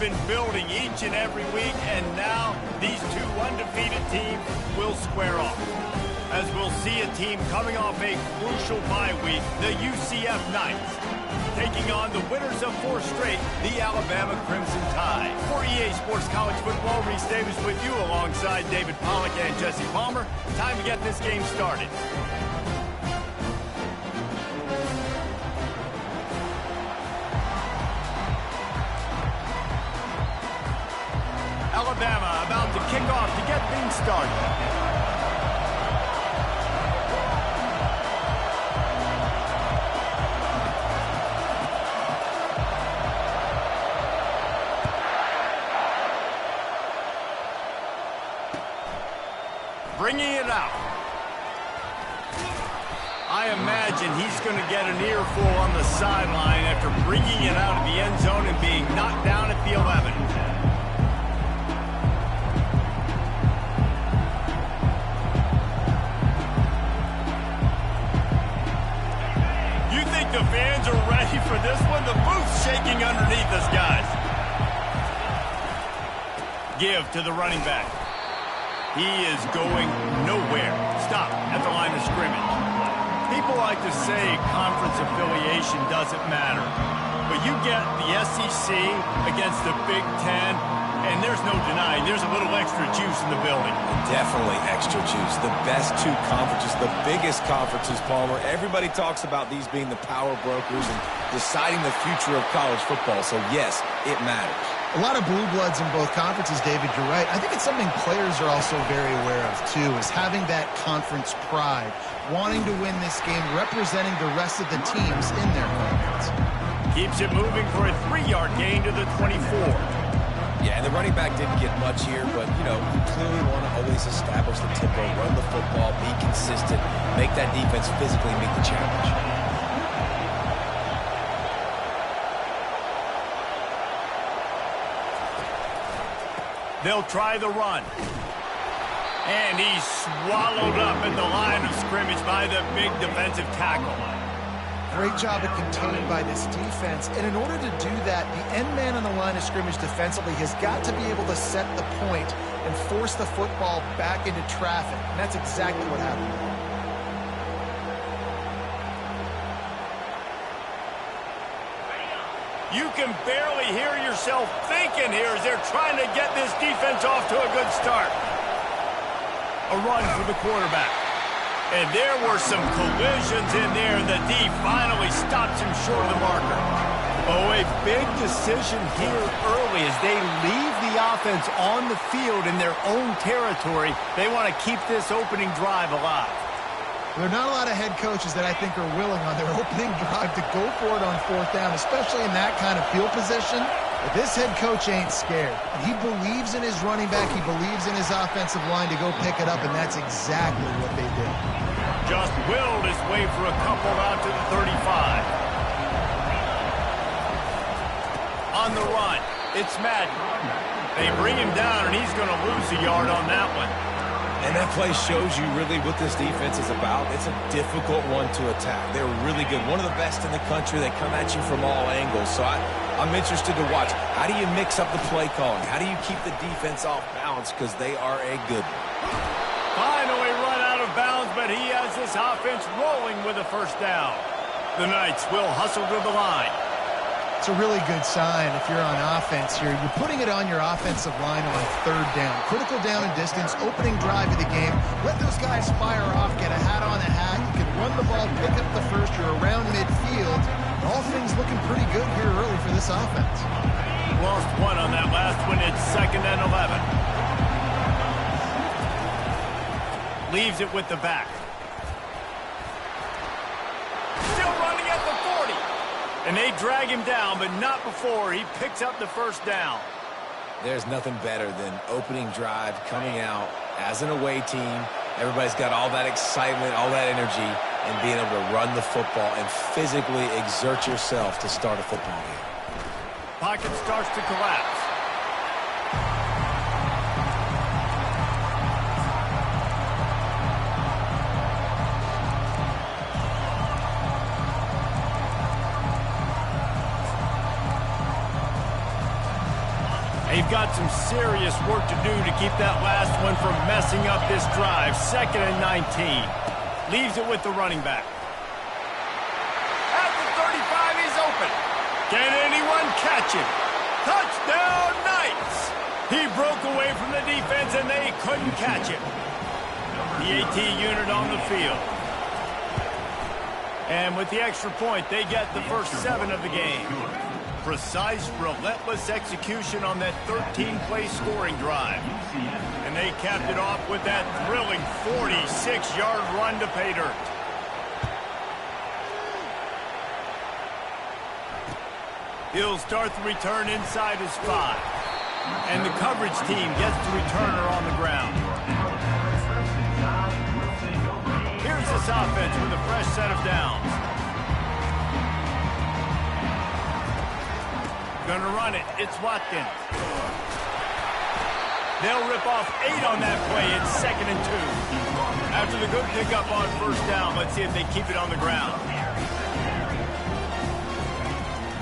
been building each and every week, and now these two undefeated teams will square off. As we'll see a team coming off a crucial bye week, the UCF Knights, taking on the winners of 4 straight, the Alabama Crimson Tide. For EA Sports College Football, Reese Davis with you alongside David Pollack and Jesse Palmer. Time to get this game started. Alabama about to kick off to get things started. Bringing it out. I imagine he's going to get an earful on the sideline after bringing it out of the end zone and being knocked down at the 11. You think the fans are ready for this one? The booth's shaking underneath us, guys. Give to the running back. He is going nowhere. Stop at the line of scrimmage. People like to say conference affiliation doesn't matter. But you get the SEC against the Big Ten, and there's no denying there's a little extra juice in the building. Definitely extra juice. The best 2 conferences, the biggest conferences, Palmer. Everybody talks about these being the power brokers and deciding the future of college football. So, yes, it matters. A lot of blue bloods in both conferences, David, you're right. I think it's something players are also very aware of, too, is having that conference pride, wanting to win this game, representing the rest of the teams in their conference. Keeps it moving for a 3-yard gain to the 24. Yeah, and the running back didn't get much here, but, you know, you clearly want to always establish the tempo, run the football, be consistent, make that defense physically meet the challenge. They'll try the run. And he's swallowed up at the line of scrimmage by the big defensive tackle. Great job of containing by this defense. And in order to do that, the end man on the line of scrimmage defensively has got to be able to set the point and force the football back into traffic. And that's exactly what happened. You can barely hear yourself thinking here as they're trying to get this defense off to a good start. A run for the quarterback. And there were some collisions in there, and the D finally stops him short of the marker. Oh, a big decision here early as they leave the offense on the field in their own territory. They want to keep this opening drive alive. There are not a lot of head coaches that I think are willing on their opening drive to go for it on 4th down, especially in that kind of field position. But this head coach ain't scared. He believes in his running back. He believes in his offensive line to go pick it up, and that's exactly what they did. Just willed his way for a couple out to the 35. On the run, it's Madden. They bring him down, and he's going to lose a yard on that one. And that play shows you really what this defense is about. It's a difficult one to attack. They're really good. One of the best in the country. They come at you from all angles. So I'm interested to watch. How do you mix up the play calling? How do you keep the defense off balance? Because they are a good one. Finally run out of bounds, but he has this offense rolling with a 1st down. The Knights will hustle to the line. It's a really good sign if you're on offense here. You're putting it on your offensive line on 3rd down. Critical down and distance, opening drive of the game. Let those guys fire off, get a hat on a hat. You can run the ball, pick up the first. You're around midfield. All things looking pretty good here early for this offense. Lost one on that last one. It's 2nd and 11. Leaves it with the back. Still running at the 40. And they drag him down, but not before he picks up the 1st down. There's nothing better than opening drive, coming out as an away team. Everybody's got all that excitement, all that energy, and being able to run the football and physically exert yourself to start a football game. Pocket starts to collapse. They've got some serious work to do to keep that last one from messing up this drive. 2nd and 19. Leaves it with the running back. At the 35, he's open. Can anyone catch him? Touchdown, Knights! He broke away from the defense, and they couldn't catch him. The AT unit on the field. And with the extra point, they get the first 7 of the game. Precise, relentless execution on that 13-play scoring drive. And they capped it off with that thrilling 46-yard run to pay dirt. He'll start the return inside his 5. And the coverage team gets the returner on the ground. Here's this offense with a fresh set of downs. Gonna run it. It's Watkins. They'll rip off 8 on that play. It's 2nd and 2. After the good pickup on first down, let's see if they keep it on the ground.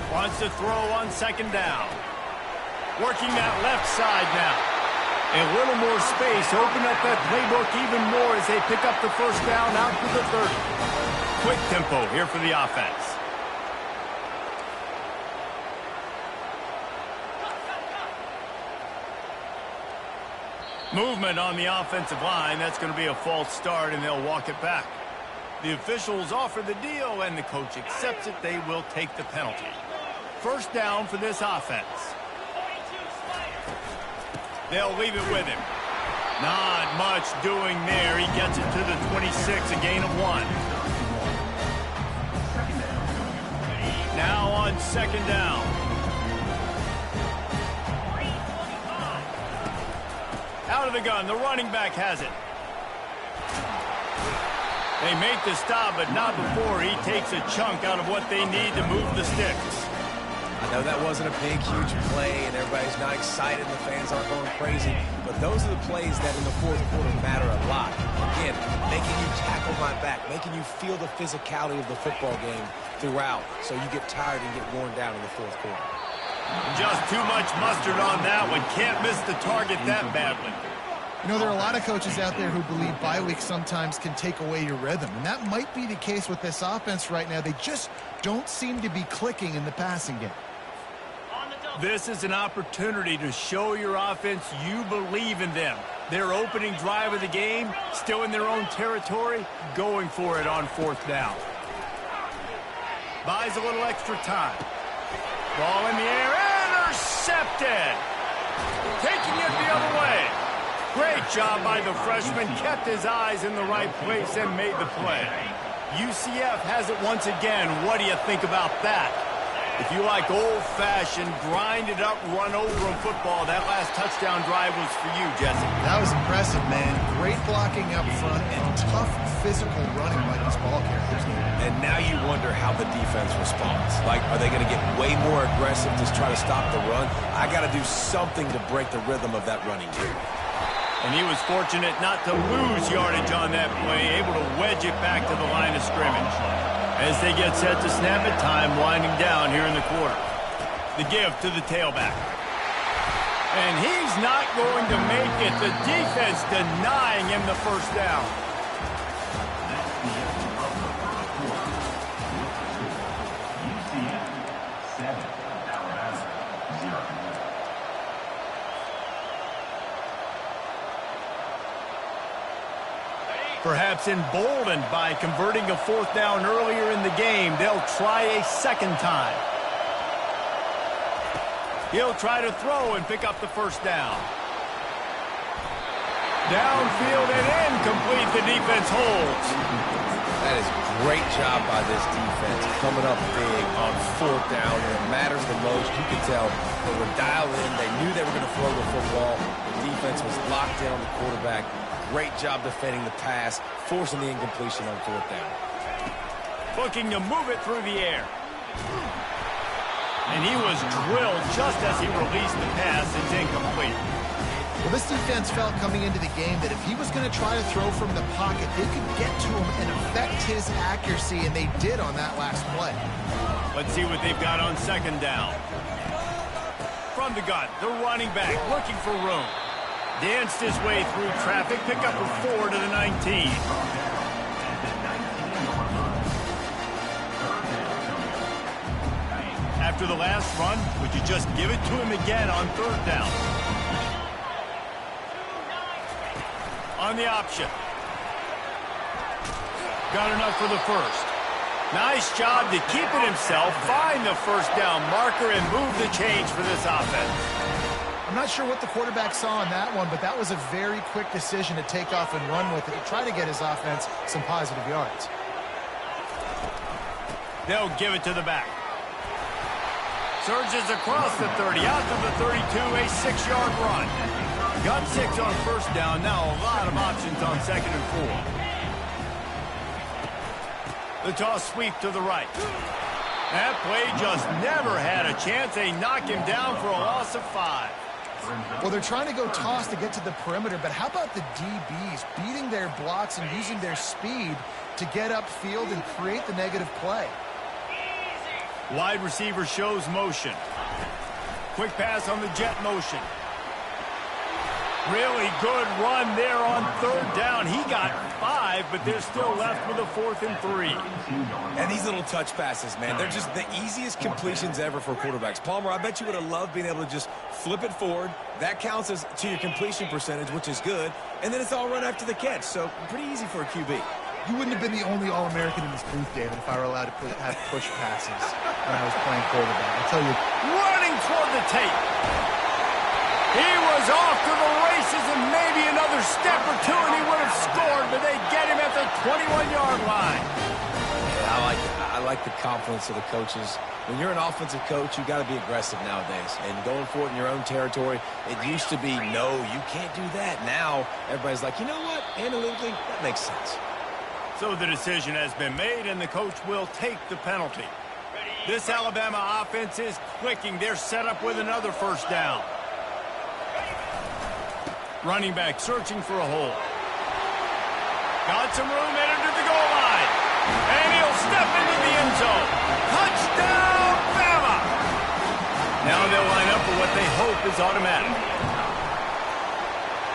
Wants to throw on 2nd down. Working that left side now. A little more space. Open up that playbook even more as they pick up the first down out to the 30. Quick tempo here for the offense. Movement on the offensive line. That's going to be a false start, and they'll walk it back. The officials offer the deal, and the coach accepts it. They will take the penalty. First down for this offense. They'll leave it with him. Not much doing there. He gets it to the 26, a gain of 1. Now on 2nd down. Out of the gun, the running back has it. They make the stop, but not before he takes a chunk out of what they need to move the sticks. I know that wasn't a big, huge play, and everybody's not excited, and the fans aren't going crazy, but those are the plays that in the 4th quarter matter a lot. Again, making you tackle my back, making you feel the physicality of the football game throughout, so you get tired and get worn down in the 4th quarter. Just too much mustard on that one. Can't miss the target that badly. You know, there are a lot of coaches out there who believe bye weeks sometimes can take away your rhythm, and that might be the case with this offense right now. They just don't seem to be clicking in the passing game. This is an opportunity to show your offense you believe in them. Their opening drive of the game, still in their own territory, going for it on 4th down. Buys a little extra time. Ball in the air, intercepted! Taking it the other way. Great job by the freshman, kept his eyes in the right place and made the play. UCF has it once again. What do you think about that? If you like old-fashioned, grinded-up, run-over football, that last touchdown drive was for you, Jesse. That was impressive, man. Great blocking up front and tough physical running by these ball carriers. And now you wonder how the defense responds. Like, are they going to get way more aggressive to try to stop the run? I got to do something to break the rhythm of that running game. And he was fortunate not to lose yardage on that play, able to wedge it back to the line of scrimmage. As they get set to snap it, time winding down here in the quarter. The give to the tailback. And he's not going to make it. The defense denying him the first down. Perhaps emboldened by converting a 4th down earlier in the game, they'll try a 2nd time. He'll try to throw and pick up the first down. Downfield and incomplete. The defense holds. That is a great job by this defense, coming up big on 4th down when it matters the most. You can tell they were dialed in. They knew they were going to throw the football. The defense was locked in on the quarterback. Great job defending the pass, forcing the incompletion on 4th down. Looking to move it through the air. And he was drilled just as he released the pass. It's incomplete. Well, this defense felt coming into the game that if he was going to try to throw from the pocket, they could get to him and affect his accuracy, and they did on that last play. Let's see what they've got on 2nd down. From from the gun. The running back looking for room. Danced his way through traffic. Pick up a 4 to the 19. After the last run, would you just give it to him again on 3rd down? On the option. Got enough for the first. Nice job to keep it himself, find the 1st down marker, and move the change for this offense. I'm not sure what the quarterback saw on that one, but that was a very quick decision to take off and run with it to try to get his offense some positive yards. They'll give it to the back. Surges across the 30, out to the 32, a 6-yard run. Got 6 on 1st down, now a lot of options on 2nd and 4. The toss sweep to the right. That play just never had a chance. They knock him down for a loss of 5. Well, they're trying to go toss to get to the perimeter, but how about the DBs beating their blocks and using their speed to get upfield and create the negative play? Wide receiver shows motion. Quick pass on the jet motion. Really good run there on 3rd down. He got 5, but they're still left with a 4th and 3. And these little touch passes, man, they're just the easiest completions ever for quarterbacks. Palmer, I bet you would have loved being able to just flip it forward. That counts as to your completion percentage, which is good. And then it's all run after the catch, so pretty easy for a QB. You wouldn't have been the only All-American in this booth, David, if I were allowed to have push passes when I was playing quarterback. I'll tell you. Running toward the tape. He was off to the races, and maybe another step or two, and he would have scored, but they get him at the 21-yard line. Yeah, I like it. I like the confidence of the coaches. When you're an offensive coach, you got to be aggressive nowadays. And going for it in your own territory, it used to be, no, you can't do that. Now, everybody's like, you know what? Analytically, that makes sense. So the decision has been made, and the coach will take the penalty. This Alabama offense is clicking. They're set up with another 1st down. Running back searching for a hole. Got some room, headed to the goal line. And he'll step into the end zone. Touchdown, Bama! Now they'll line up for what they hope is automatic.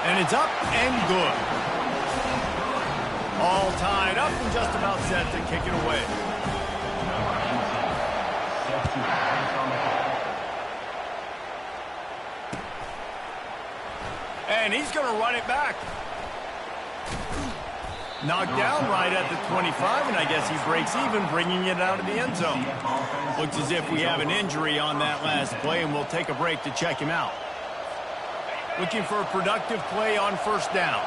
And it's up and good. All tied up and just about set to kick it away. And he's going to run it back. Knocked down right at the 25, and I guess he breaks even, bringing it out of the end zone. Looks as if we have an injury on that last play, and we'll take a break to check him out. Looking for a productive play on 1st down.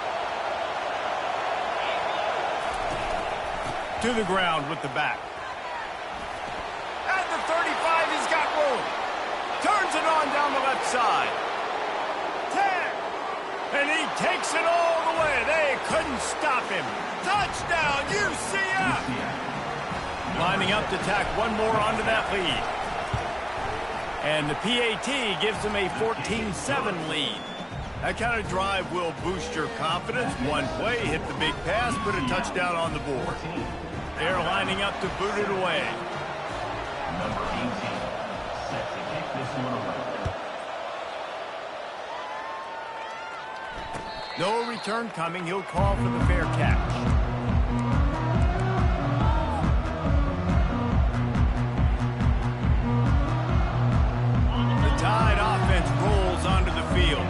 To the ground with the back. At the 35, he's got room. Turns it on down the left side. 10. And he takes it all the way. They couldn't stop him. Touchdown, UCF! Lining up to tack one more onto that lead. And the PAT gives them a 14-7 lead. That kind of drive will boost your confidence. One play, hit the big pass, put a touchdown on the board. They're lining up to boot it away. Number 18, set to kick this one away. No return coming. He'll call for the fair catch. The Tide offense rolls onto the field.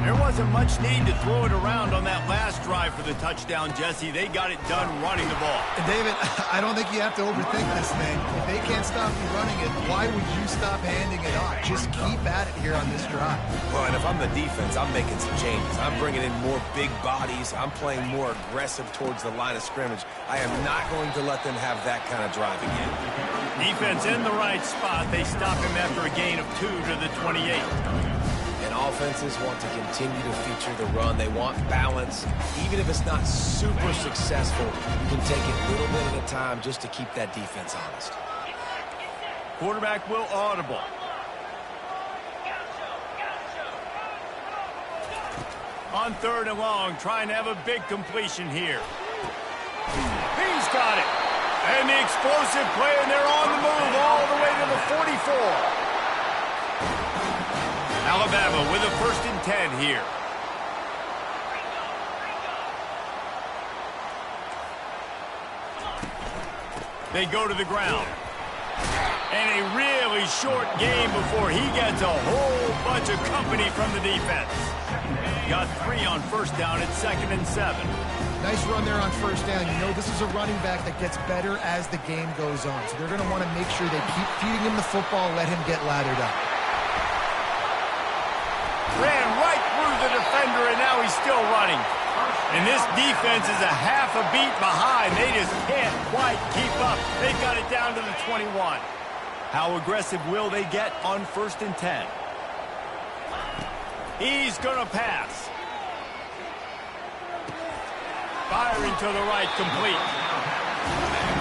There wasn't much need to throw it around on that last drive for the touchdown, Jesse. They got it done running the ball. And David, I don't think you have to overthink this thing. If they can't stop you running it, why would you stop handing it off? Just keep at it here on this drive. Well, and if I'm the defense, I'm making some changes. I'm bringing in more big bodies. I'm playing more aggressive towards the line of scrimmage. I am not going to let them have that kind of drive again. Defense in the right spot. They stop him after a gain of 2 to the 28. And offenses want to continue to feature the run. They want balance. Even if it's not super successful, you can take it a little bit at a time just to keep that defense honest. Quarterback will audible. On 3rd and long, trying to have a big completion here. He's got it. And the explosive play, and they're on the move all the way to the 44. Alabama with a 1st and 10 here. They go to the ground. And a really short game before he gets a whole bunch of company from the defense. Got 3 on 1st down at 2nd and 7. Nice run there on 1st down. You know this is a running back that gets better as the game goes on. So they're going to want to make sure they keep feeding him the football, let him get laddered up. Ran right through the defender, and now he's still running. And this defense is a half a beat behind. They just can't quite keep up. They've got it down to the 21. How aggressive will they get on 1st and 10? He's going to pass. Firing to the right, complete.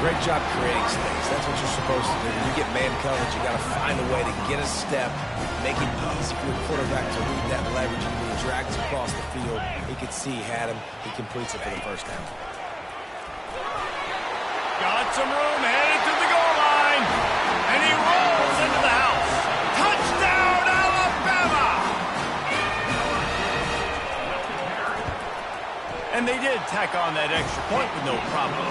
Great job creating space. That's what you're supposed to do. When you get man coverage, you got to find a way to get a step, make it easy for your quarterback to read that leverage, and when he drags across the field, he could see he had him. He completes it for the 1st down. Got some room, headed to the goal line, and he rolls into the house. Touchdown, Alabama! And they did tack on that extra point with no problem.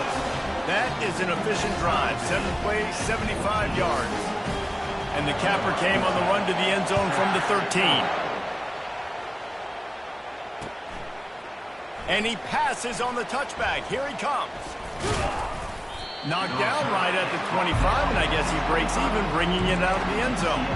That is an efficient drive. 7 plays, 75 yards. And the capper came on the run to the end zone from the 13. And he passes on the touchback. Here he comes. Knocked down right at the 25, and I guess he breaks even, bringing it out of the end zone.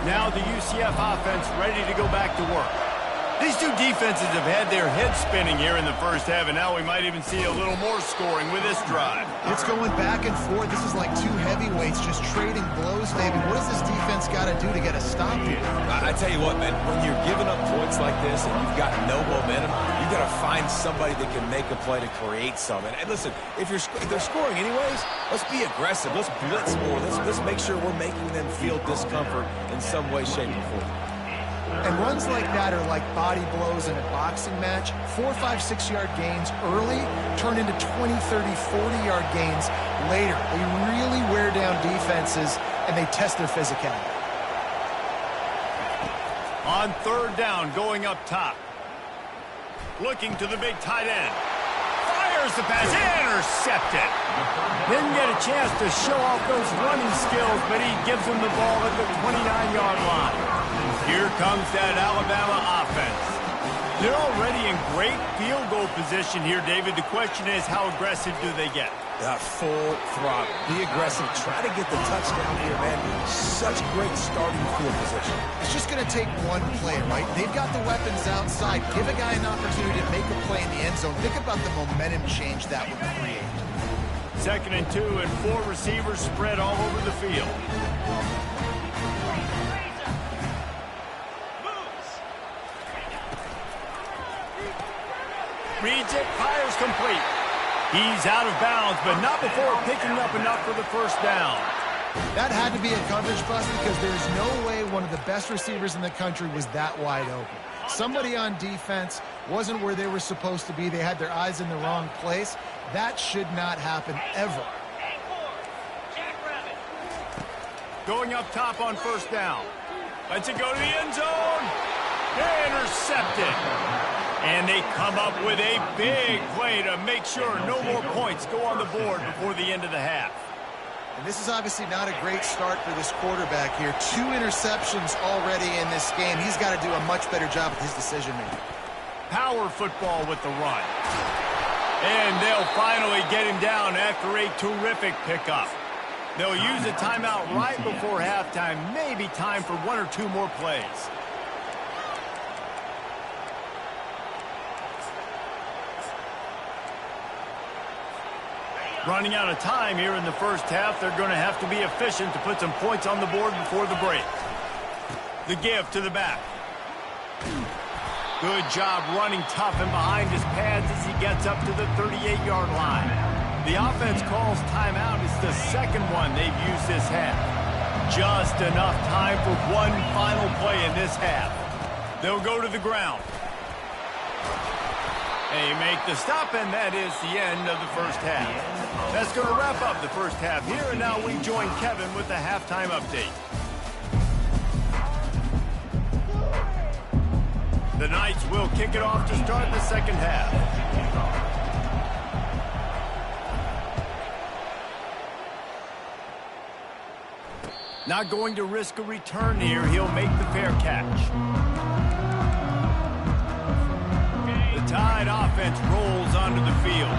Now the UCF offense ready to go back to work. These two defenses have had their heads spinning here in the 1st half, and now we might even see a little more scoring with this drive. It's going back and forth. This is like 2 heavyweights just trading blows, David. What does this defense got to do to get a stop here? I tell you what, man, when you're giving up points like this and you've got no momentum, you got to find somebody that can make a play to create something. And listen, if they're scoring anyways, let's be aggressive. Let's blitz more. Let's make sure we're making them feel discomfort in some way, shape, or form. And runs like that are like body blows in a boxing match. 4, 5, 6-yard gains early turn into 20, 30, 40-yard gains later. They really wear down defenses, and they test their physicality. On 3rd down, going up top. Looking to the big tight end. Fires the pass, intercepted. Didn't get a chance to show off those running skills, but he gives him the ball at the 29-yard line. Here comes that Alabama offense. They're already in great field goal position here, David. The question is, how aggressive do they get? Full throttle. Be aggressive. Try to get the touchdown here, man. Such great starting field position. It's just going to take one play, right? They've got the weapons outside. Give a guy an opportunity to make a play in the end zone. Think about the momentum change that would create. 2nd and 2, and 4 receivers spread all over the field. Reads it, fires complete. He's out of bounds, but not before picking up enough for the 1st down. That had to be a coverage bust because there's no way one of the best receivers in the country was that wide open. Somebody on defense wasn't where they were supposed to be. They had their eyes in the wrong place. That should not happen ever. Going up top on 1st down. Lets it go to the end zone. Intercepted. And they come up with a big play to make sure no more points go on the board before the end of the half. And this is obviously not a great start for this quarterback here. 2 interceptions already in this game. He's got to do a much better job with his decision-making. Power football with the run. And they'll finally get him down after a terrific pickup. They'll use a timeout right before halftime. Maybe time for 1 or 2 more plays. Running out of time here in the 1st half. They're going to have to be efficient to put some points on the board before the break. The give to the back. Good job running tough and behind his pads as he gets up to the 38-yard line. The offense calls timeout. It's the 2nd one they've used this half. Just enough time for one final play in this half. They'll go to the ground. They make the stop, and that is the end of the first half. That's going to wrap up the first half here, and now we join Kevin with the halftime update. The Knights will kick it off to start the second half. Not going to risk a return here. He'll make the fair catch. The Tide offense rolls onto the field.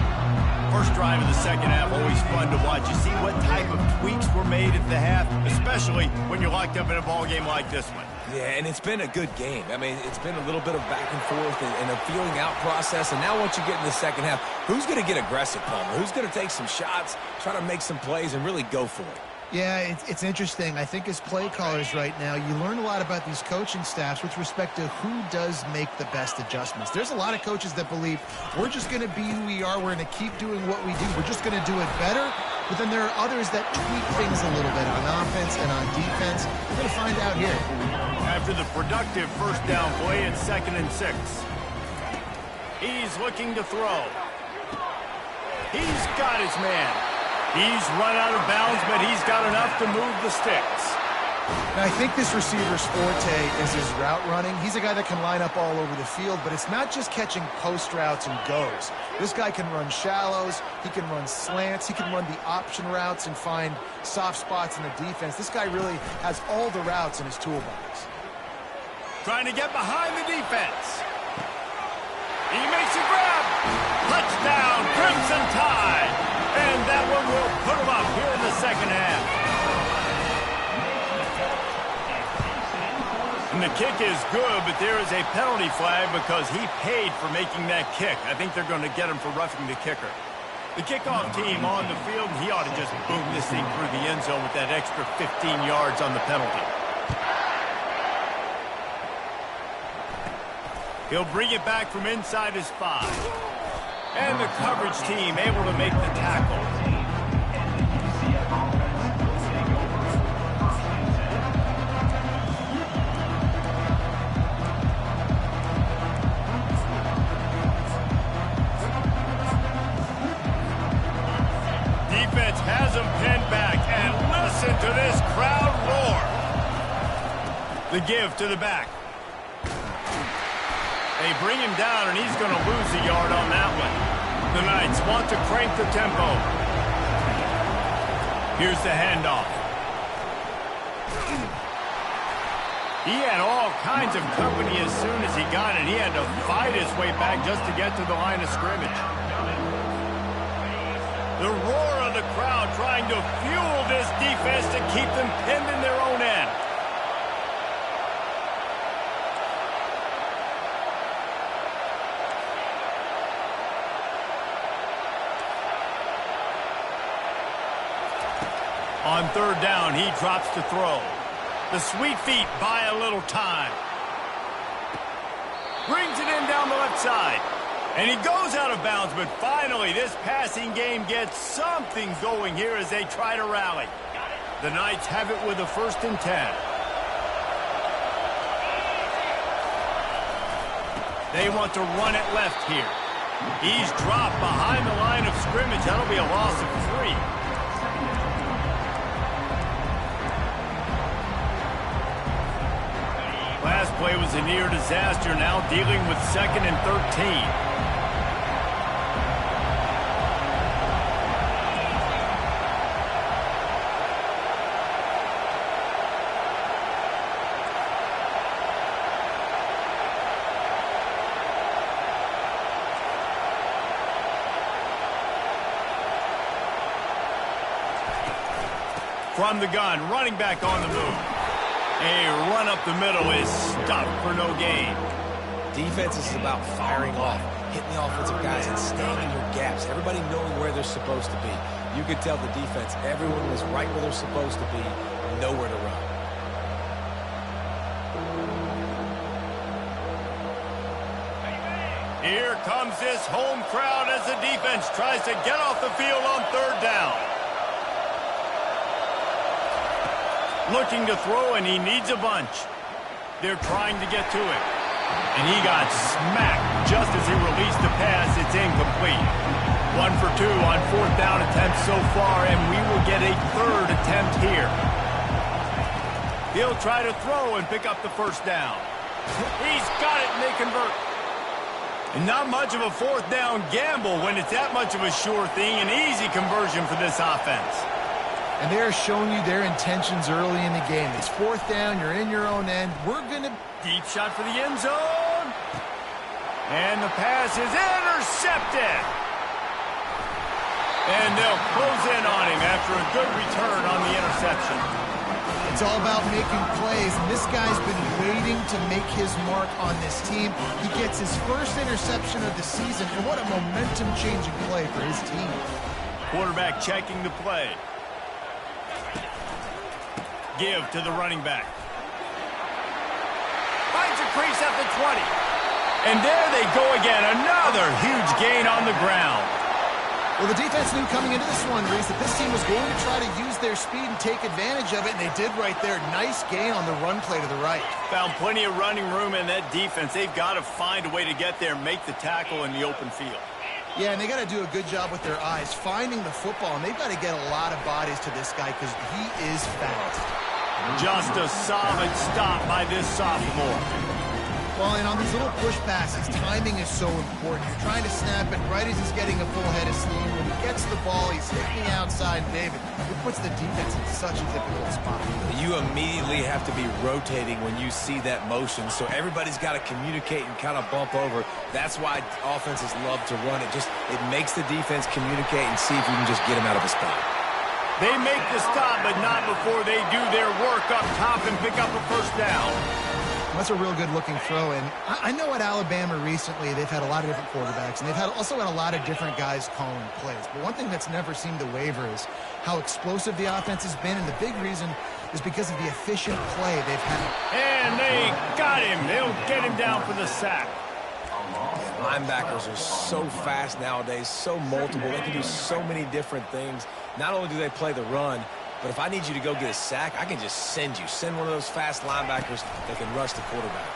First drive of the second half, always fun to watch. You see what type of tweaks were made at the half, especially when you're locked up in a ball game like this one. Yeah, and it's been a good game. I mean, it's been a little bit of back and forth and a feeling out process. And now once you get in the second half, who's going to get aggressive, Palmer? Who's going to take some shots, try to make some plays, and really go for it? Yeah, it's interesting. I think as play callers right now, you learn a lot about these coaching staffs with respect to who does make the best adjustments. There's a lot of coaches that believe we're just going to be who we are. We're going to keep doing what we do. We're just going to do it better. But then there are others that tweak things a little bit on offense and on defense. We're going to find out here. After the productive first down play, it's 2nd and 6. He's looking to throw. He's got his man. He's run out of bounds, but he's got enough to move the sticks. Now, I think this receiver's forte is his route running. He's a guy that can line up all over the field, but it's not just catching post routes and goes. This guy can run shallows, he can run slants, he can run the option routes and find soft spots in the defense. This guy really has all the routes in his toolbox. Trying to get behind the defense. He makes a grab. Touchdown, Crimson Tide. And that one will put him up here in the second half. And the kick is good, but there is a penalty flag because he paid for making that kick. I think they're going to get him for roughing the kicker. The kickoff team on the field, and he ought to just boom this thing through the end zone with that extra 15 yards on the penalty. He'll bring it back from inside his 5. And the coverage team able to make the tackle. Defense has him pinned back, and listen to this crowd roar. The give to the back. They bring him down, and he's going to lose a yard on that one. The Knights want to crank the tempo. Here's the handoff. He had all kinds of company as soon as he got it. He had to fight his way back just to get to the line of scrimmage. The roar of the crowd trying to fuel this defense to keep them pinned in their own end. On third down, he drops to throw. The sweet feet buy a little time. Brings it in down the left side. And he goes out of bounds, but finally this passing game gets something going here as they try to rally. The Knights have it with a 1st and 10. They want to run it left here. He's dropped behind the line of scrimmage. That'll be a loss of 3. Last play was a near disaster, now dealing with 2nd and 13. From the gun, running back on the move. A run up the middle is stopped for no gain. Defense is about firing off, hitting the offensive guys, and staying in your gaps. Everybody knowing where they're supposed to be. You could tell the defense, everyone was right where they're supposed to be, nowhere to run. Here comes this home crowd as the defense tries to get off the field on third down. Looking to throw, and he needs a bunch. They're trying to get to it. And he got smacked just as he released the pass. It's incomplete. 1 for 2 on 4th down attempts so far, and we will get a 3rd attempt here. He'll try to throw and pick up the 1st down. He's got it, and they convert. And not much of a 4th down gamble when it's that much of a sure thing. An easy conversion for this offense. And they're showing you their intentions early in the game. It's 4th down, you're in your own end. We're going to... Deep shot for the end zone. And the pass is intercepted. And they'll close in on him after a good return on the interception. It's all about making plays, and this guy's been waiting to make his mark on this team. He gets his first interception of the season, and what a momentum-changing play for his team. Quarterback checking the play. Give to the running back. Finds a crease at the 20. And there they go again. Another huge gain on the ground. Well, the defense knew coming into this one, Reese, that this team was going to try to use their speed and take advantage of it, and they did right there. Nice gain on the run play to the right. Found plenty of running room in that defense. They've got to find a way to get there and make the tackle in the open field. Yeah, and they got to do a good job with their eyes, finding the football, and they've got to get a lot of bodies to this guy because he is fast. Just a solid stop by this sophomore. Well, and on these little push passes, timing is so important. You're trying to snap it right as he's getting a full head of steam. When he gets the ball, he's hitting outside David. It puts the defense in such a difficult spot. You immediately have to be rotating when you see that motion, so everybody's got to communicate and kind of bump over. That's why offenses love to run it. It makes the defense communicate and see if you can just get him out of a spot. They make the stop, but not before they do their work up top and pick up a 1st down. That's a real good-looking throw, and I know at Alabama recently they've had a lot of different quarterbacks, and they've also had a lot of different guys calling plays. But one thing that's never seemed to waver is how explosive the offense has been, and the big reason is because of the efficient play they've had. And they got him. They'll get him down for the sack. Linebackers are so fast nowadays, so multiple. They can do so many different things. Not only do they play the run, but if I need you to go get a sack, I can just send you. Send one of those fast linebackers that can rush the quarterback.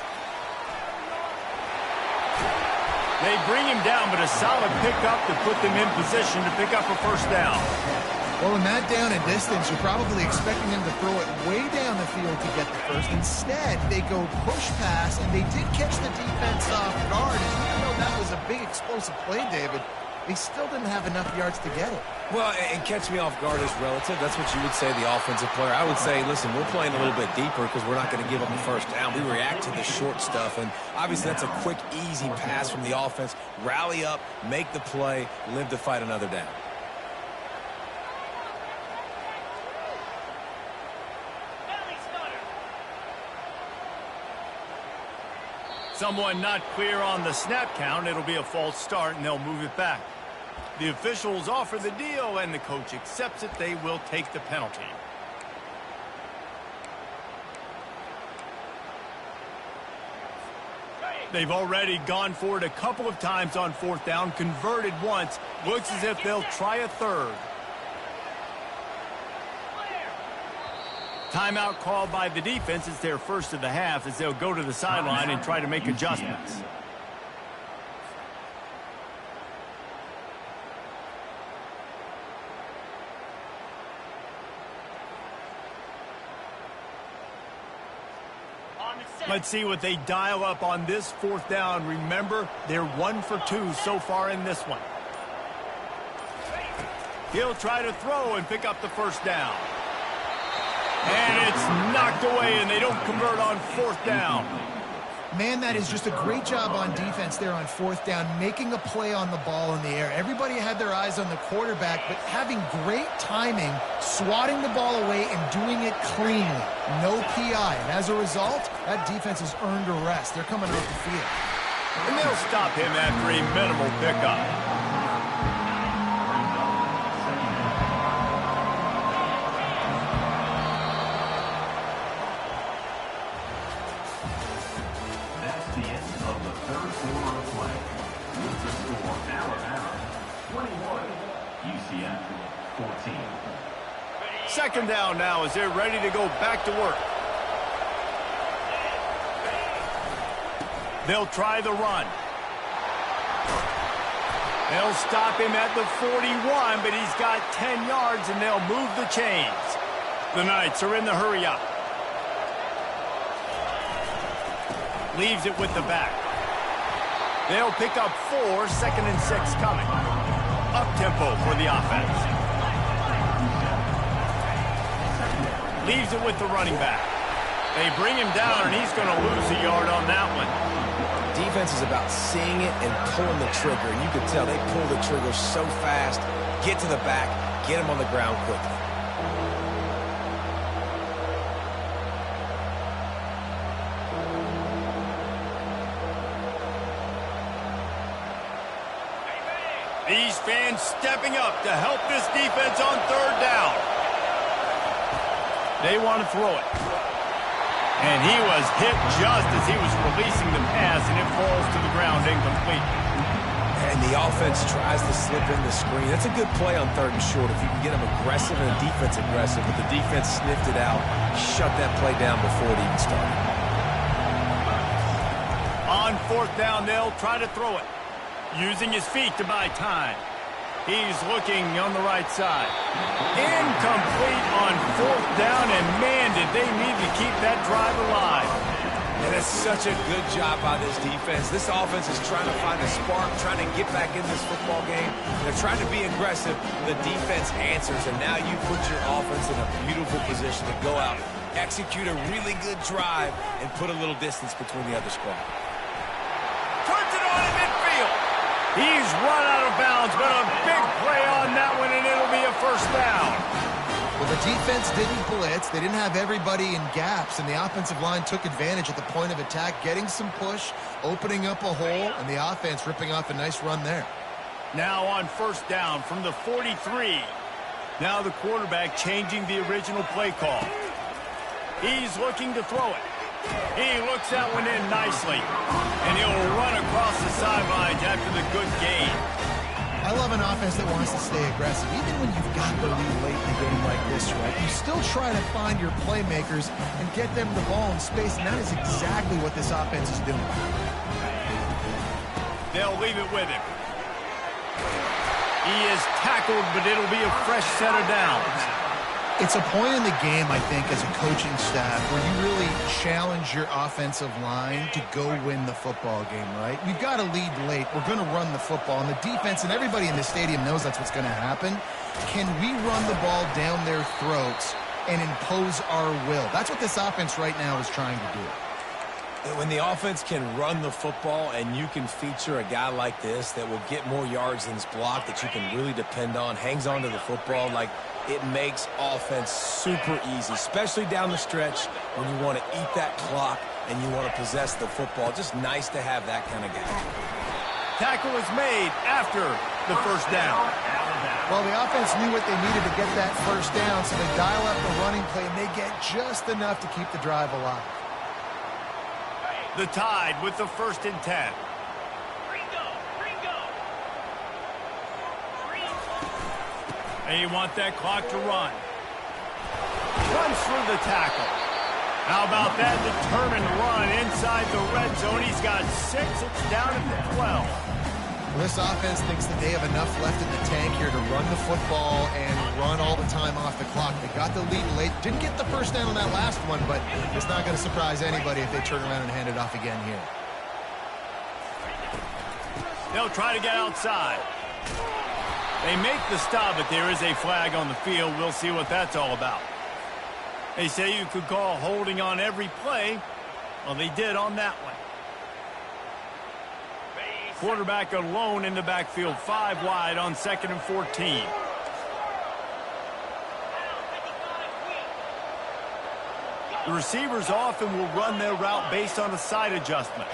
They bring him down, but a solid pickup to put them in position to pick up a 1st down. Well, in that down and distance, you're probably expecting them to throw it way down the field to get the 1st. Instead, they go push pass, and they did catch the defense off guard. And even though that was a big explosive play, David, they still didn't have enough yards to get it. Well, and catch me off guard is relative. That's what you would say, the offensive player. I would say, listen, we're playing a little bit deeper because we're not going to give up a 1st down. We react to the short stuff, and obviously that's a quick, easy pass from the offense. Rally up, make the play, live to fight another down. Someone not clear on the snap count. It'll be a false start, and they'll move it back. The officials offer the deal, and the coach accepts it. They will take the penalty. They've already gone for it a couple of times on 4th down, converted once. Looks as if they'll try a 3rd. Timeout called by the defense. It's their 1st of the half as they'll go to the sideline and try to make adjustments. Let's see what they dial up on this 4th down. Remember, they're 1 for 2 so far in this one. He'll try to throw and pick up the 1st down. And it's knocked away, and they don't convert on 4th down. Man, that is just a great job on defense there on 4th down, making a play on the ball in the air. Everybody had their eyes on the quarterback, but having great timing, swatting the ball away and doing it cleanly. No PI. And as a result, that defense has earned a rest. They're coming off the field. And they'll stop him after a minimal pickup. Second down now as they're ready to go back to work. They'll try the run. They'll stop him at the 41, but he's got 10 yards, and they'll move the chains. The Knights are in the hurry-up. Leaves it with the back. They'll pick up 4, 2nd and 6 coming. Up-tempo for the offense. Leaves it with the running back. They bring him down, and he's going to lose a yard on that one. Defense is about seeing it and pulling the trigger. And you can tell they pull the trigger so fast, get to the back, get him on the ground quickly. These fans stepping up to help this defense on 3rd down. They want to throw it. And he was hit just as he was releasing the pass, and it falls to the ground incomplete. And the offense tries to slip in the screen. That's a good play on 3rd and short if you can get them aggressive and the defense aggressive. But the defense sniffed it out, shut that play down before it even started. On 4th down, they'll try to throw it, using his feet to buy time. He's looking on the right side. Incomplete on 4th down, and man, did they need to keep that drive alive. And that's such a good job by this defense. This offense is trying to find a spark, trying to get back in this football game. They're trying to be aggressive. The defense answers, and now you put your offense in a beautiful position to go out, execute a really good drive, and put a little distance between the other squad. Turns it on in midfield. He's run out of bounds, but a big play on that one, and it'll be a 1st down. Well, the defense didn't blitz. They didn't have everybody in gaps, and the offensive line took advantage at the point of attack, getting some push, opening up a hole, and the offense ripping off a nice run there. Now on 1st down from the 43. Now the quarterback changing the original play call. He's looking to throw it. He looks that one in nicely, and he'll run across the sidelines after the good gain. I love an offense that wants to stay aggressive. Even when you've got the lead late in a game like this, right, you still try to find your playmakers and get them the ball in space, and that is exactly what this offense is doing. They'll leave it with him. He is tackled, but it'll be a fresh set of downs. It's a point in the game, I think, as a coaching staff where you really challenge your offensive line to go win the football game, right? We've got to lead late. We're going to run the football. And the defense and everybody in the stadium knows that's what's going to happen. Can we run the ball down their throats and impose our will? That's what this offense right now is trying to do. When the offense can run the football and you can feature a guy like this that will get more yards than his block, that you can really depend on, hangs on to the football, like it makes offense super easy, especially down the stretch when you want to eat that clock and you want to possess the football. Just nice to have that kind of guy. Tackle is made after the 1st down. Well, the offense knew what they needed to get that 1st down, so they dial up the running play, and they get just enough to keep the drive alive. The Tide with the 1st and 10. They want that clock to run. Runs through the tackle. How about that determined run inside the red zone? He's got 6. It's down to 12. Well, this offense thinks that they have enough left in the tank here to run the football and run all the time off the clock. They got the lead late. Didn't get the 1st down on that last one, but it's not going to surprise anybody if they turn around and hand it off again here. They'll try to get outside. They make the stop, but there is a flag on the field. We'll see what that's all about. They say you could call holding on every play. Well, they did on that one. Quarterback alone in the backfield, 5 wide on 2nd and 14. The receivers often will run their route based on a side adjustment.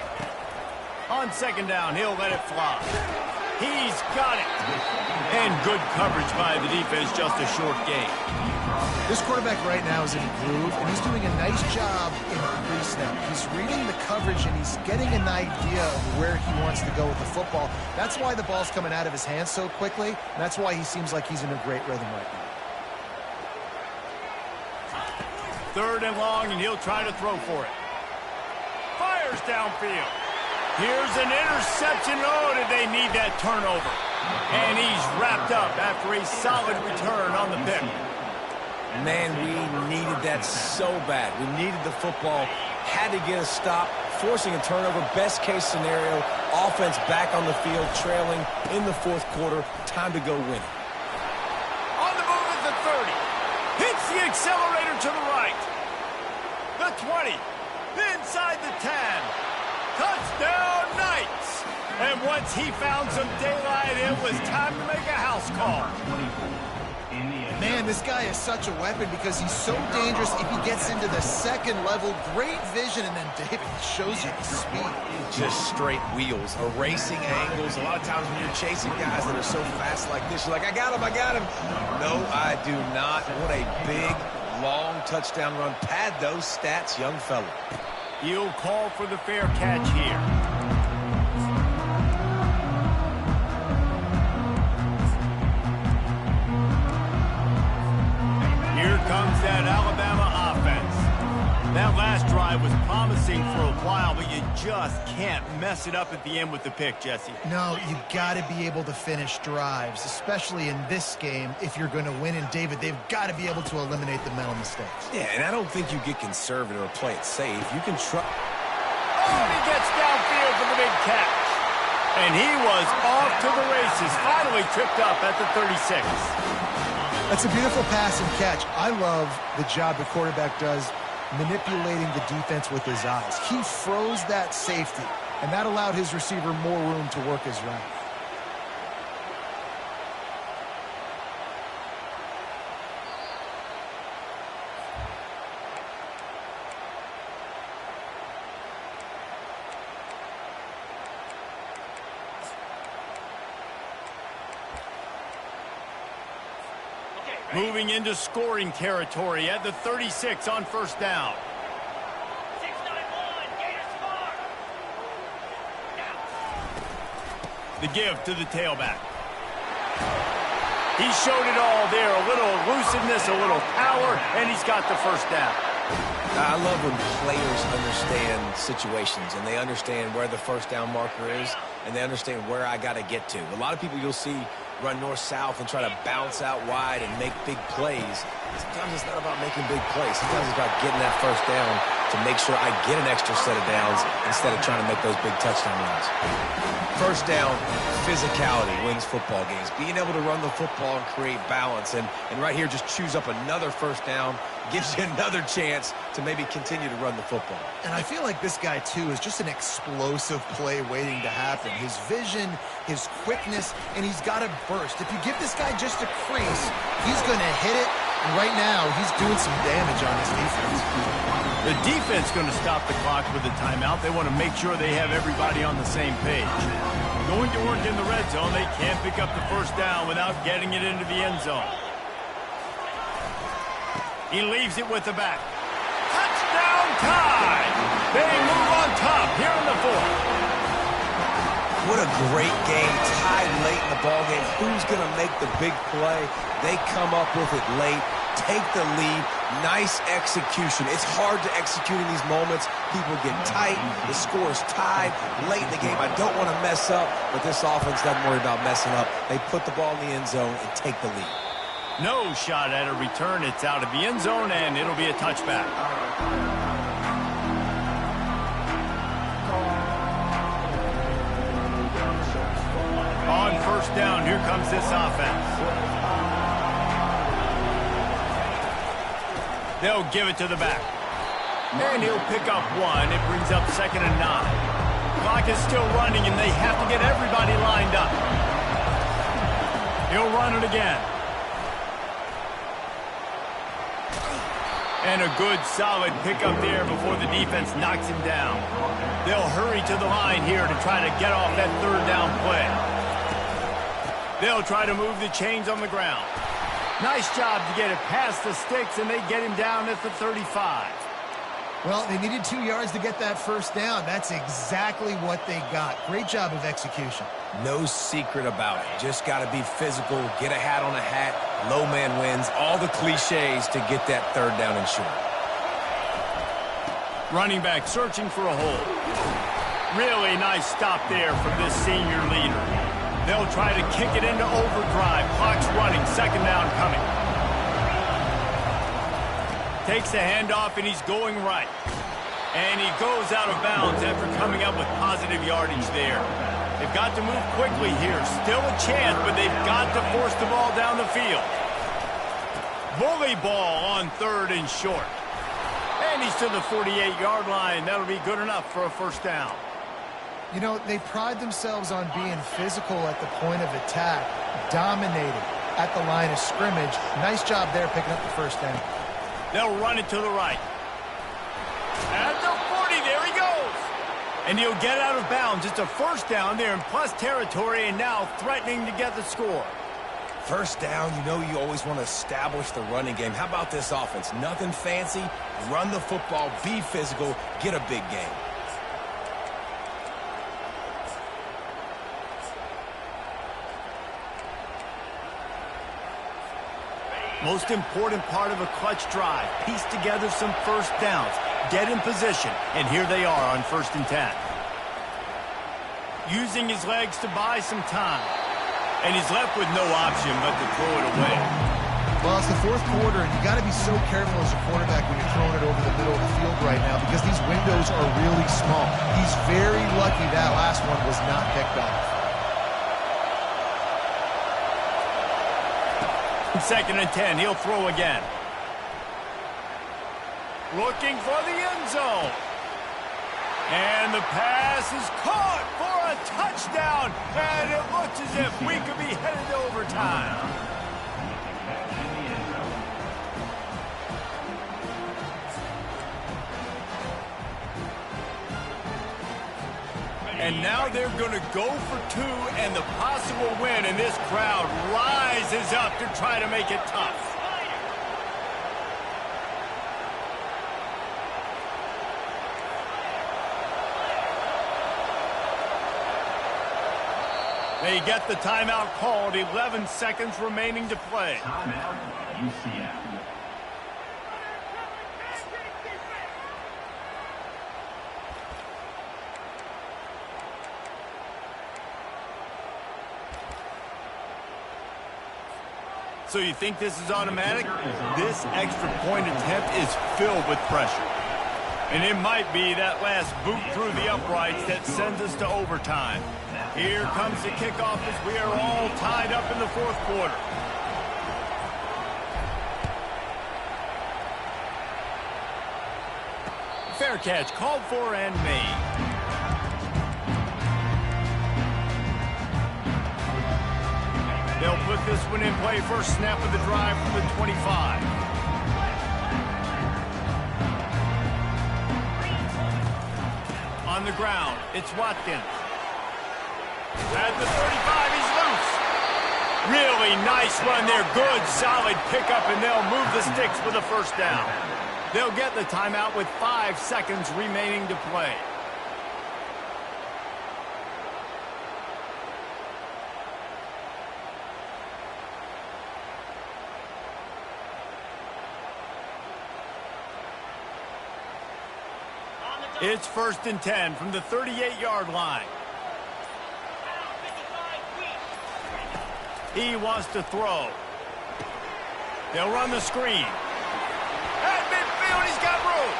On 2nd down, he'll let it fly. He's got it. And good coverage by the defense, just a short gain. This quarterback right now is in a groove, and he's doing a nice job in pre-snap. He's reading the coverage, and he's getting an idea of where he wants to go with the football. That's why the ball's coming out of his hands so quickly, and that's why he seems like he's in a great rhythm right now. 3rd and long, and he'll try to throw for it. Fires downfield. Here's an interception. Oh, did they need that turnover? And he's wrapped up after a solid return on the pick. Man, we needed that so bad. We needed the football, had to get a stop, forcing a turnover. Best case scenario, offense back on the field, trailing in the fourth quarter. Time to go win it. On the move at the 30. Hits the accelerator to the right. The 20. Inside the 10. Touchdown Knights. And once he found some daylight, it was time to make a house call. Man, this guy is such a weapon because he's so dangerous if he gets into the second level. Great vision, and then David shows you the speed. Just straight wheels, erasing angles. A lot of times when you're chasing guys that are so fast like this, you're like, I got him, I got him. No, I do not. What a big, long touchdown run. Pad those stats, young fella. He'll call for the fair catch here. Here comes that Alabama offense. That last drive was promising for a while, but you just can't mess it up at the end with the pick, Jesse. No, you got to be able to finish drives, especially in this game if you're going to win. And, David, they've got to be able to eliminate the mental mistakes. Yeah, and I don't think you get conservative or play it safe. You can try. Oh, he gets downfield for the big catch. And he was off to the races, finally tripped up at the 36. That's a beautiful pass and catch. I love the job the quarterback does manipulating the defense with his eyes. He froze that safety, and that allowed his receiver more room to work his route. Moving into scoring territory at the 36 on first down. 691, Gator score. The give to the tailback. He showed it all there. A little elusiveness, a little power, and he's got the first down. I love when players understand situations and they understand where the first down marker is and they understand where I got to get to. A lot of people you'll see run north-south and try to bounce out wide and make big plays. Sometimes it's not about making big plays. Sometimes it's about getting that first down to make sure I get an extra set of downs instead of trying to make those big touchdown runs. First down, physicality wins football games. Being able to run the football and create balance. And right here, just choose up another first down, gives you another chance to maybe continue to run the football. And I feel like this guy, too, is just an explosive play waiting to happen. His vision, his quickness, and he's got a burst. If you give this guy just a crease, he's going to hit it. And right now, he's doing some damage on his defense. The defense going to stop the clock with a timeout. They want to make sure they have everybody on the same page. Going to work in the red zone, they can't pick up the first down without getting it into the end zone. He leaves it with the back. Touchdown time! They move on top here in the fourth. What a great game, tied late in the ballgame. Who's going to make the big play? They come up with it late, take the lead. Nice execution. It's hard to execute in these moments. People get tight. The score is tied late in the game. I don't want to mess up, but this offense doesn't worry about messing up. They put the ball in the end zone and take the lead. No shot at a return. It's out of the end zone, and it'll be a touchback. On first down, here comes this offense. They'll give it to the back. And he'll pick up one. It brings up 2nd and 9. Clock is still running, and they have to get everybody lined up. He'll run it again. And a good, solid pickup there before the defense knocks him down. They'll hurry to the line here to try to get off that 3rd down play. They'll try to move the chains on the ground. Nice job to get it past the sticks, and they get him down at the 35. Well, they needed 2 yards to get that first down. That's exactly what they got. Great job of execution. No secret about it. Just got to be physical, get a hat on a hat, low man wins, all the cliches to get that 3rd down and short. Running back searching for a hole. Really nice stop there from this senior leader. They'll try to kick it into overdrive. Clock's running, second down coming. Takes the handoff, and he's going right. And he goes out of bounds after coming up with positive yardage there. They've got to move quickly here. Still a chance, but they've got to force the ball down the field. Bully ball on third and short. And he's to the 48-yard line. That'll be good enough for a first down. You know, they pride themselves on being physical at the point of attack, dominating at the line of scrimmage. Nice job there picking up the first down. They'll run it to the right. At the 40, there he goes. And he'll get out of bounds. It's a first down there in plus territory, and now threatening to get the score. First down, you know you always want to establish the running game. How about this offense? Nothing fancy. Run the football, be physical, get a big game. Most important part of a clutch drive. Piece together some first downs. Get in position. And here they are on 1st and 10. Using his legs to buy some time. And he's left with no option but to throw it away. Well, it's the fourth quarter, and you got to be so careful as a quarterback when you're throwing it over the middle of the field right now because these windows are really small. He's very lucky that last one was not picked off. 2nd and 10, he'll throw again. Looking for the end zone. And the pass is caught for a touchdown. And it looks as if we could be headed to overtime. And now they're going to go for two and the possible win, and this crowd rises up to try to make it tough. They get the timeout called, 11 seconds remaining to play. Timeout, UCF. So you think this is automatic? This extra point attempt is filled with pressure. And it might be that last boot through the uprights that sends us to overtime. Here comes the kickoff as we are all tied up in the fourth quarter. Fair catch called for and made. They'll put this one in play. First snap of the drive from the 25. On the ground, it's Watkins. At the 35, he's loose. Really nice run there. Good, solid pickup, and they'll move the sticks with a first down. They'll get the timeout with 5 seconds remaining to play. It's 1st and 10 from the 38-yard line. He wants to throw. They'll run the screen. At midfield, he's got room.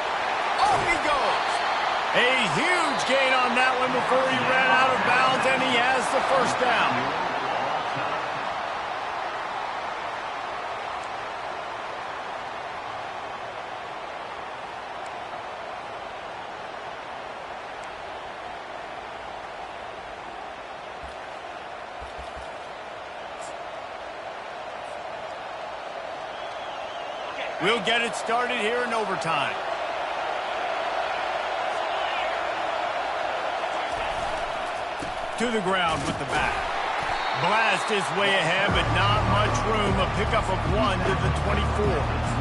Off he goes. A huge gain on that one before he ran out of bounds, and he has the first down. We'll get it started here in overtime. To the ground with the back. Blast is way ahead, but not much room. A pickup of 1 to the 24.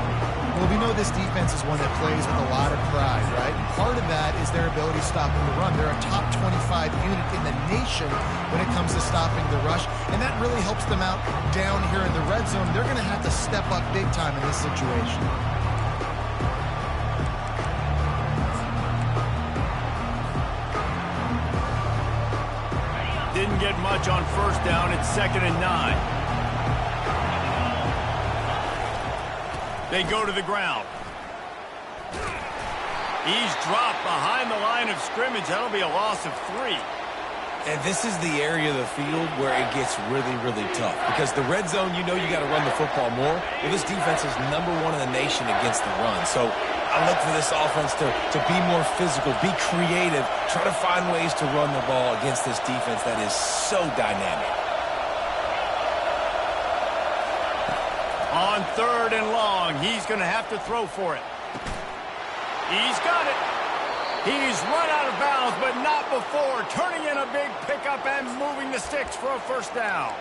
Well, we know this defense is one that plays with a lot of pride, right? And part of that is their ability to stop the run. They're a top 25 unit in the nation when it comes to stopping the rush, and that really helps them out down here in the red zone. They're going to have to step up big time in this situation. much on first down. It's 2nd and 9. They go to the ground. He's dropped behind the line of scrimmage. That'll be a loss of 3. And this is the area of the field where it gets really, really tough. Because the red zone, you know you got to run the football more. Well, this defense is #1 in the nation against the run. So I look for this offense to be more physical, be creative, try to find ways to run the ball against this defense that is so dynamic. On 3rd and long, he's going to have to throw for it. He's got it. He's run out of bounds, but not before. Turning in a big pickup and moving the sticks for a first down.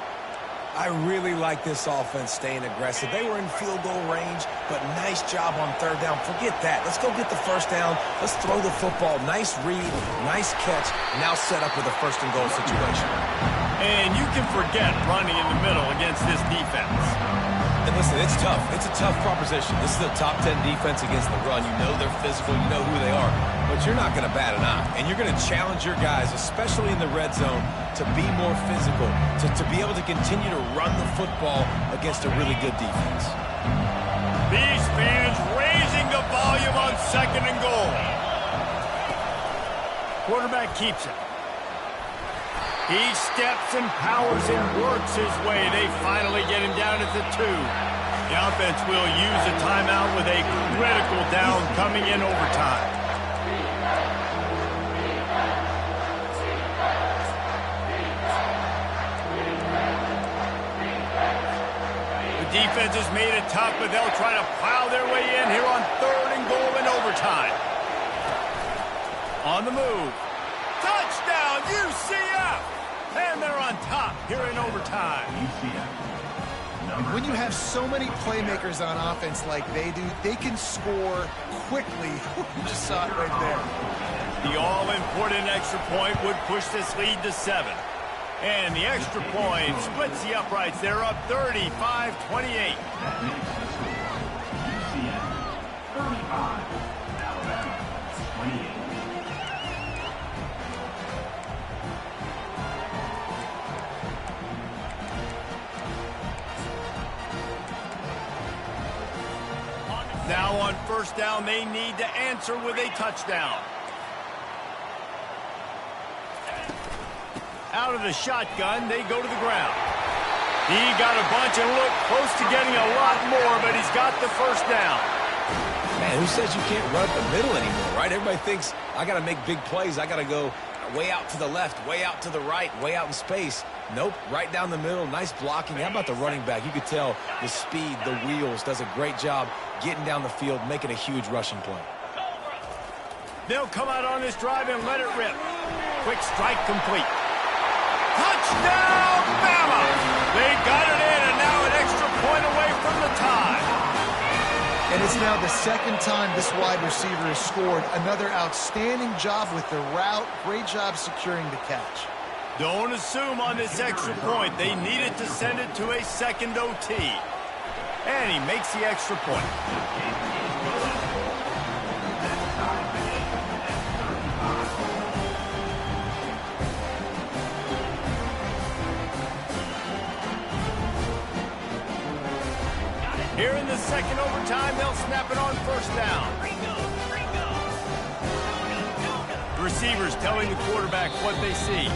I really like this offense staying aggressive. They were in field goal range, but nice job on 3rd down. Forget that. Let's go get the first down. Let's throw the football. Nice read, nice catch. Now set up with a 1st and goal situation. And you can forget running in the middle against this defense. And listen, it's tough. It's a tough proposition. This is a top 10 defense against the run. You know they're physical. You know who they are. But you're not going to bat an eye. And you're going to challenge your guys, especially in the red zone, to be more physical, to be able to continue to run the football against a really good defense. These fans raising the volume on 2nd and goal. Quarterback keeps it. He steps and powers and works his way. They finally get him down at the 2. The offense will use a timeout with a critical down coming in overtime. The defense has made it tough, but they'll try to plow their way in here on 3rd and goal in overtime. On the move. Touchdown, UCF! And they're on top here in overtime. When you have so many playmakers on offense like they do, they can score quickly. You just saw it right there. The all-important extra point would push this lead to 7. And the extra point splits the uprights. They're up 35-28. That makes the score UCF 35, Alabama 28. Now on first down, they need to answer with a touchdown. Out of the shotgun, they go to the ground. He got a bunch and looked close to getting a lot more, but he's got the first down. Man, who says you can't run the middle anymore, right? Everybody thinks, I got to make big plays. I got to go way out to the left, way out to the right, way out in space. Nope, right down the middle. Nice blocking. How about the running back? You could tell the speed, the wheels, does a great job getting down the field, making a huge rushing play. They'll come out on this drive and let it rip. Quick strike complete. Touchdown, Bama! They got it in, and now an extra point away from the tie. And it's now the 2nd time this wide receiver has scored. Another outstanding job with the route. Great job securing the catch. Don't assume on this extra point. They needed to send it to a 2nd OT. And he makes the extra point. Here in the 2nd overtime, they'll snap it on first down. The receivers telling the quarterback what they see.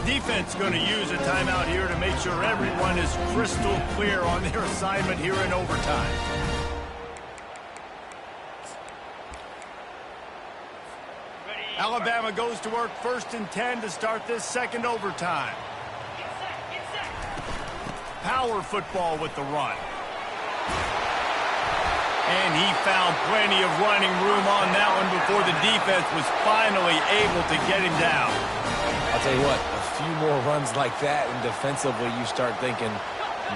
Defense going to use a timeout here to make sure everyone is crystal clear on their assignment here in overtime. Alabama goes to work 1st and 10 to start this 2nd overtime. Power football with the run. And he found plenty of running room on that one before the defense was finally able to get him down. I'll tell you what, a few more runs like that, and defensively you start thinking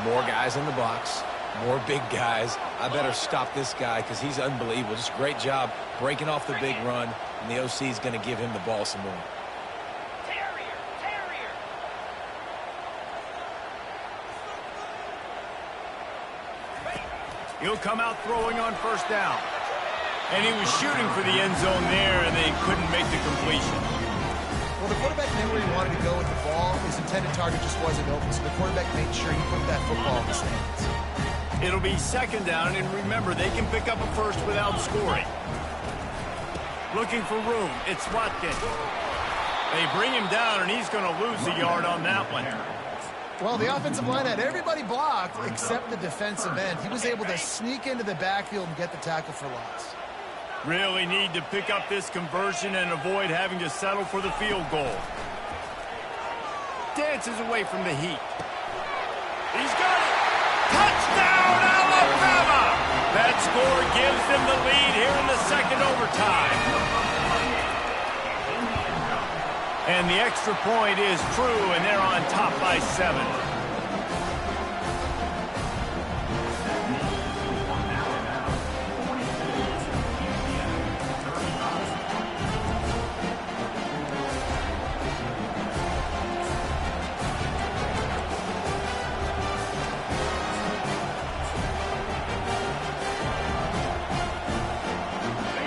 more guys in the box, more big guys. I better stop this guy because he's unbelievable. Just great job breaking off the big run, and the OC is going to give him the ball some more. He'll come out throwing on first down. And he was shooting for the end zone there, and they couldn't make the completion. Well, the quarterback knew where he wanted to go with the ball. His intended target just wasn't open, so the quarterback made sure he put that football in the stands. It'll be second down, and remember, they can pick up a first without scoring. Looking for room. It's Watkins. They bring him down, and he's going to lose a yard on that one. Well, the offensive line had everybody blocked except the defensive end. He was able to sneak into the backfield and get the tackle for loss. Really need to pick up this conversion and avoid having to settle for the field goal. Dances away from the heat. He's got it. Touchdown, Alabama! That score gives them the lead here in the second overtime. And the extra point is true, and they're on top by 7.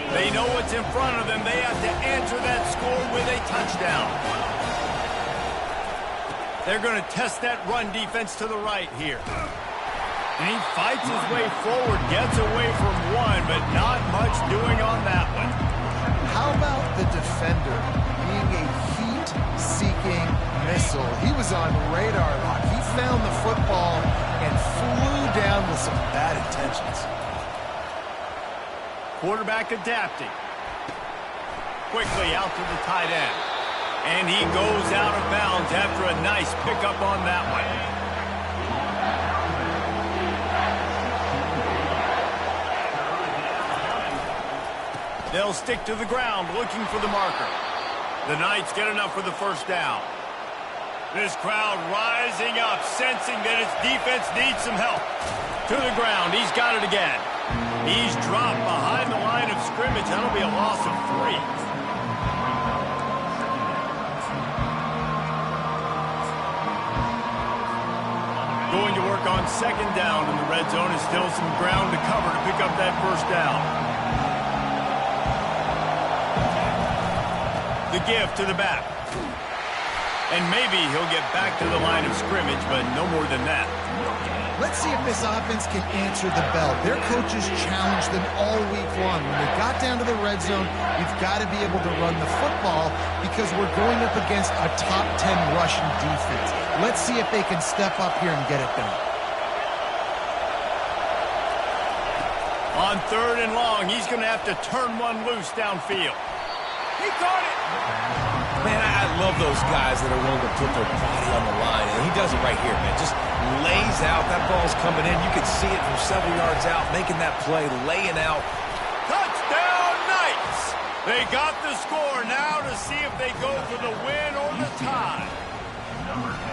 They know what's in front of them. They have to answer that score with a touchdown. They're going to test that run defense to the right here. And he fights his way forward, gets away from one, but not much doing on that one. How about the defender being a heat-seeking missile? He was on radar lock. He found the football and flew down with some bad intentions. Quarterback adapting. Quickly out to the tight end. And he goes out of bounds after a nice pickup on that one. They'll stick to the ground looking for the marker. The Knights get enough for the first down. This crowd rising up, sensing that its defense needs some help. To the ground, he's got it again. He's dropped behind the line of scrimmage. That'll be a loss of 3. Going to work on second down in the red zone. Is still some ground to cover to pick up that first down. The give to the back. And maybe he'll get back to the line of scrimmage, but no more than that. Let's see if this offense can answer the bell. Their coaches challenged them all week long. When they got down to the red zone, we've got to be able to run the football because we're going up against a top 10 rushing defense. Let's see if they can step up here and get it done. On third and long, he's going to have to turn one loose downfield. He caught it. Man, I love those guys that are willing to put their body on the line, and he does it right here, man. Just lays out. That ball's coming in. You can see it from several yards out, making that play, laying out. Touchdown, Knights! They got the score now to see if they go for the win or the tie.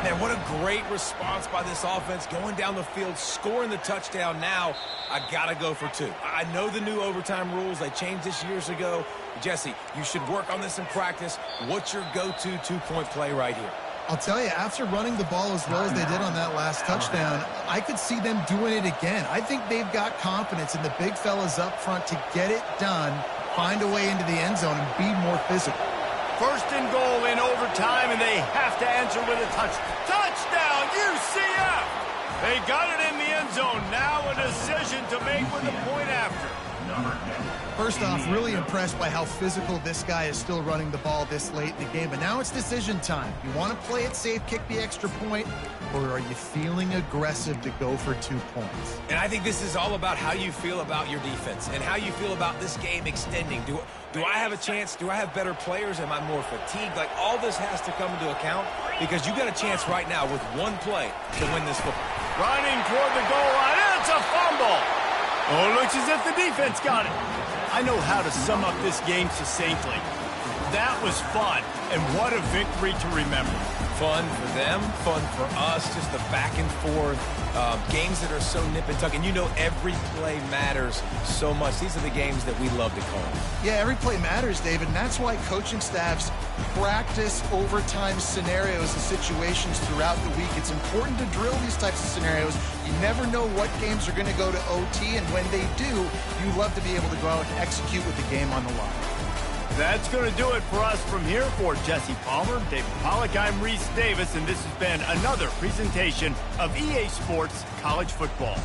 Man, what a great response by this offense, going down the field, scoring the touchdown. Now, I got to go for 2. I know the new overtime rules. They changed this years ago. Jesse, you should work on this in practice. What's your go-to two-point play right here? I'll tell you, after running the ball as well as they did on that last touchdown, I could see them doing it again. I think they've got confidence in the big fellas up front to get it done, find a way into the end zone, and be more physical. First and goal in overtime, and they have to answer with a touchdown, UCF! They got it in the end zone. Now a decision to make with a point after. First off, really impressed by how physical this guy is still running the ball this late in the game. But now it's decision time. You want to play it safe, kick the extra point, or are you feeling aggressive to go for 2 points? And I think this is all about how you feel about your defense and how you feel about this game extending. Do I have a chance? Do I have better players? Am I more fatigued? Like, all this has to come into account because you got a chance right now with one play to win this football. Running toward the goal line. It's a fumble. Oh, it looks as if the defense got it. I know how to sum up this game succinctly. That was fun, and what a victory to remember. Fun for them, fun for us, just the back and forth, games that are so nip and tuck. And you know every play matters so much. These are the games that we love to call. Yeah, every play matters, David, and that's why coaching staffs practice overtime scenarios and situations throughout the week. It's important to drill these types of scenarios. You never know what games are going to go to OT, and when they do, you love to be able to go out and execute with the game on the line. That's going to do it for us from here. For Jesse Palmer, David Pollack, I'm Reese Davis, and this has been another presentation of EA Sports College Football.